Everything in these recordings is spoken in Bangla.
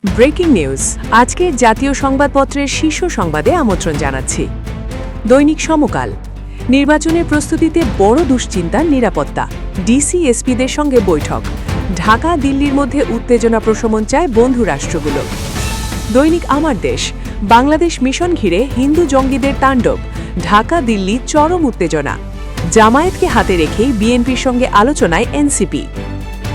ব্রেকিং নিউজ আজকে জাতীয় সংবাদপত্রের শীর্ষ সংবাদে আমন্ত্রণ জানাচ্ছি। দৈনিক সমকাল, নির্বাচনের প্রস্তুতিতে বড় দুশ্চিন্তার নিরাপত্তা, ডিসি এসপিদের সঙ্গে বৈঠক, ঢাকা দিল্লির মধ্যে উত্তেজনা প্রশমন চায় বন্ধু রাষ্ট্রগুলো। দৈনিক আমার দেশ, বাংলাদেশ মিশন ঘিরে হিন্দু জঙ্গিদের তাণ্ডব, ঢাকা দিল্লি চরম উত্তেজনা, জামায়াতকে হাতে রেখেই বিএনপির সঙ্গে আলোচনায় এনসিপি।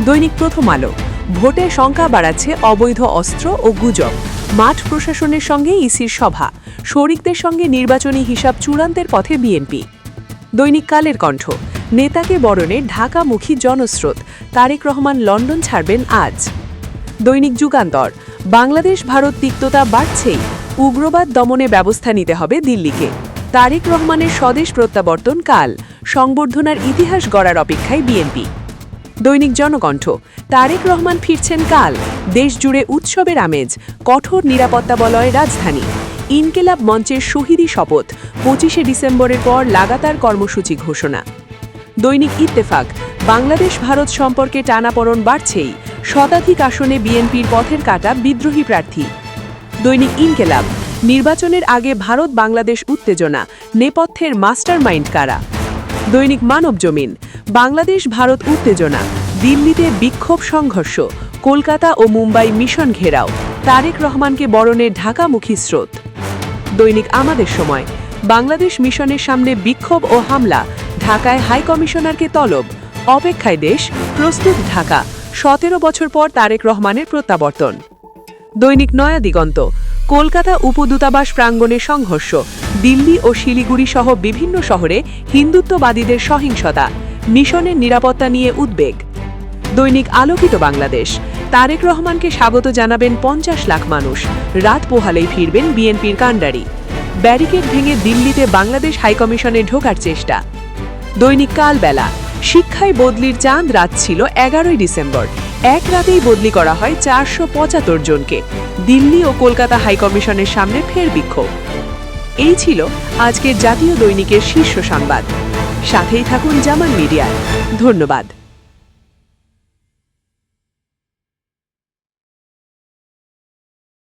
দৈনিক প্রথম আলো, ভোটের সংখ্যা বাড়াচ্ছে অবৈধ অস্ত্র ও গুজব, মাঠ প্রশাসনের সঙ্গে ইসির সভা, শরিকদের সঙ্গে নির্বাচনী হিসাব চূড়ান্তের পথে বিএনপি। দৈনিক কালের কণ্ঠ, নেতাকে বরণে ঢাকামুখী জনস্রোত, তারেক রহমান লন্ডন ছাড়বেন আজ। দৈনিক যুগান্তর, বাংলাদেশ ভারত তিক্ততা বাড়ছেই, উগ্রবাদ দমনে ব্যবস্থা নিতে হবে দিল্লিকে, তারেক রহমানের স্বদেশ প্রত্যাবর্তন কাল, সংবর্ধনার ইতিহাস গড়ার অপেক্ষায় বিএনপি। দৈনিক জনকণ্ঠ, তারেক রহমান ফিরছেন কাল, দেশজুড়ে উৎসবের আমেজ, কঠোর নিরাপত্তা বলয় রাজধানী, ইনকিলাব মঞ্চের শহীদি শপথ, 25শে ডিসেম্বরের পর লাগাতার কর্মসূচি ঘোষণা। দৈনিক ইত্তেফাক, বাংলাদেশ ভারত সম্পর্কে টানাপোড়েন বাড়ছেই, শতাধিক আসনে বিএনপির পথের কাটা বিদ্রোহী প্রার্থী। দৈনিক ইনকিলাব, নির্বাচনের আগে ভারত বাংলাদেশ উত্তেজনা, নেপথ্যের মাস্টারমাইন্ড কারা। দৈনিক মানবজমিন, বাংলাদেশ ভারত উত্তেজনা, দিল্লিতে বিক্ষোভ সংঘর্ষ, কলকাতা ও মুম্বাই মিশন ঘেরাও, তারেক রহমানকে বরণে ঢাকামুখী স্রোত। দৈনিক আমাদের সময়, বাংলাদেশ মিশনের সামনে বিক্ষোভ ও হামলা, ঢাকায় হাইকমিশনারকে তলব, অপেক্ষায় দেশ, প্রস্তুত ঢাকা, 17 বছর পর তারেক রহমানের প্রত্যাবর্তন। দৈনিক নয়া দিগন্ত, কলকাতা উপদূতাবাস প্রাঙ্গণে সংঘর্ষ, দিল্লি ও শিলিগুড়ি সহ বিভিন্ন শহরে হিন্দুত্ববাদীদের সহিংসতা, মিশনের নিরাপত্তা নিয়ে উদ্বেগ। দৈনিক আলোকিত বাংলাদেশ, তারেক রহমানকে স্বাগত জানাবেন 50 লাখ মানুষ, রাত পোহালেই ফিরবেন বিএনপির কাণ্ডারি, ব্যারিকেড ভেঙে দিল্লিতে বাংলাদেশ হাইকমিশনে ঢোকার চেষ্টা। দৈনিক কালবেলা, শিক্ষায় বদলির চাঁদ রাত ছিল 11 ডিসেম্বর, এক রাতেই বদলি করা হয় 475 জনকে, দিল্লি ও কলকাতা হাইকমিশনের সামনে ফের বিক্ষোভ। এই ছিল আজকের জাতীয় দৈনিকের শীর্ষ সংবাদ। সাথেই থাকুন জামান মিডিয়ায়। ধন্যবাদ।